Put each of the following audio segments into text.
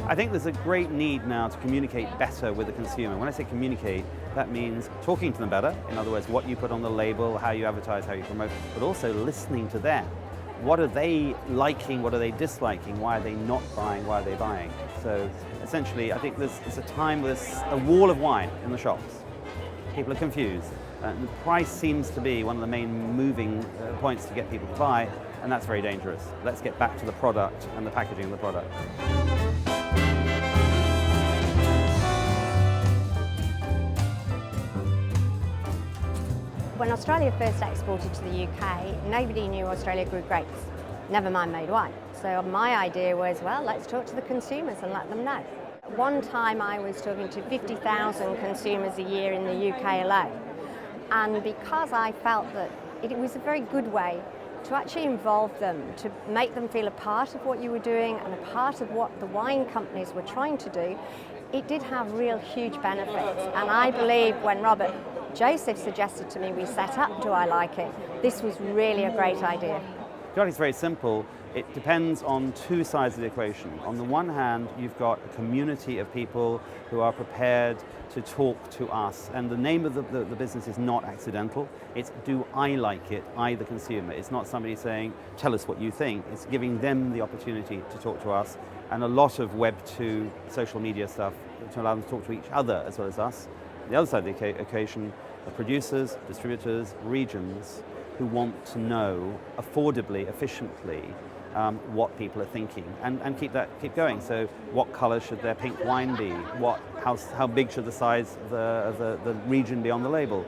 I think there's a great need now to communicate better with the consumer. When I say communicate, that means talking to them better. In other words, what you put on the label, how you advertise, how you promote, but also listening to them. What are they liking? What are they disliking? Why are they not buying? Why are they buying? So essentially, I think there's a time where there's a wall of wine in the shops. People are confused. The price seems to be one of the main moving points to get people to buy, and that's very dangerous. Let's get back to the product and the packaging of the product. When Australia first exported to the UK, nobody knew Australia grew grapes, never mind made wine. So my idea was, well, let's talk to the consumers and let them know. One time I was talking to 50,000 consumers a year in the UK alone. And because I felt that it was a very good way to actually involve them, to make them feel a part of what you were doing and a part of what the wine companies were trying to do, it did have real huge benefits. And I believe when Robert Joseph suggested to me we set up Do I Like It, this was really a great idea. Do I Like It's very simple. It depends on two sides of the equation. On the one hand, you've got a community of people who are prepared to talk to us, and the name of the business is not accidental. It's Do I Like It, I the consumer. It's not somebody saying, tell us what you think. It's giving them the opportunity to talk to us, and a lot of Web 2 social media stuff to allow them to talk to each other as well as us. The other side of the equation are producers, distributors, regions who want to know affordably, efficiently, what people are thinking, and keep going. So, what colour should their pink wine be? How big should the size of the region be on the label?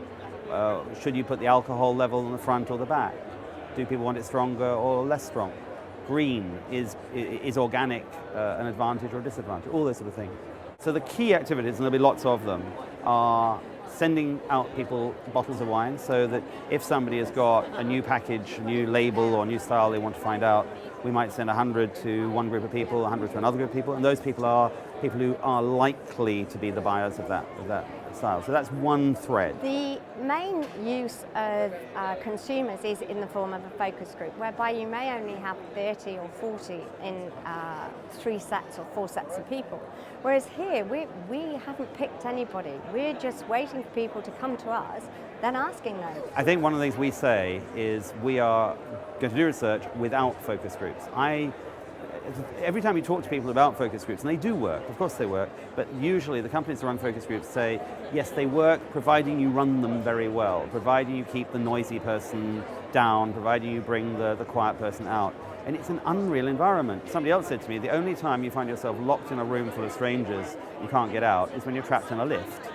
Should you put the alcohol level on the front or the back? Do people want it stronger or less strong? Green, is organic an advantage or a disadvantage? All those sort of things. So the key activities, and there'll be lots of them, are sending out people bottles of wine so that if somebody has got a new package, a new label or a new style they want to find out, we might send 100 to one group of people, 100 to another group of people, and those people are people who are likely to be the buyers of that style. So that's one thread. The main use of consumers is in the form of a focus group, whereby you may only have 30 or 40 in 3 sets or 4 sets of people. Whereas here, we haven't picked anybody. We're just waiting for people to come to us, then asking them. I think one of the things we say is we are going to do research without focus groups. Every time we talk to people about focus groups, and they do work, of course they work, but usually the companies that run focus groups say, yes, they work providing you run them very well, providing you keep the noisy person down, providing you bring the quiet person out. And it's an unreal environment. Somebody else said to me, the only time you find yourself locked in a room full of strangers, you can't get out, is when you're trapped in a lift.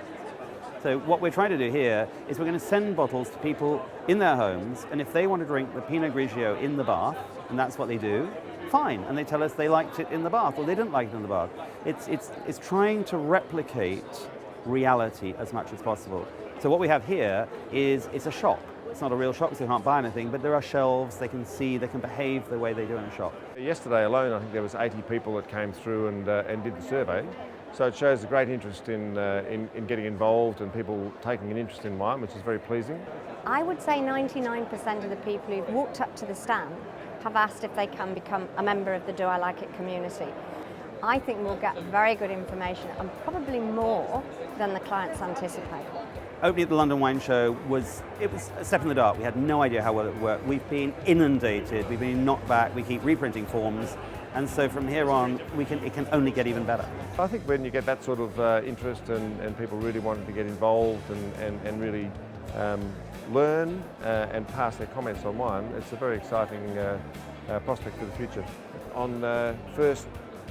So what we're trying to do here is we're going to send bottles to people in their homes, and if they want to drink the Pinot Grigio in the bath, and that's what they do, fine, and they tell us they liked it in the bath or they didn't like it in the bath. It's trying to replicate reality as much as possible. So what we have here is it's a shop. It's not a real shop because they can't buy anything, but there are shelves, they can see, they can behave the way they do in a shop. Yesterday alone, I think there was 80 people that came through and did the survey. So it shows a great interest in getting involved and people taking an interest in wine, which is very pleasing. I would say 99% of the people who've walked up to the stand have asked if they can become a member of the Do I Like It community. I think we'll get very good information and probably more than the clients anticipate. Opening at the London Wine Show was a step in the dark. We had no idea how well it worked. We've been inundated, we've been knocked back, we keep reprinting forms, and so from here on it can only get even better. I think when you get that sort of interest and people really wanting to get involved and really learn and pass their comments on wine, it's a very exciting prospect for the future. On first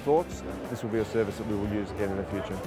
thoughts, this will be a service that we will use again in the future.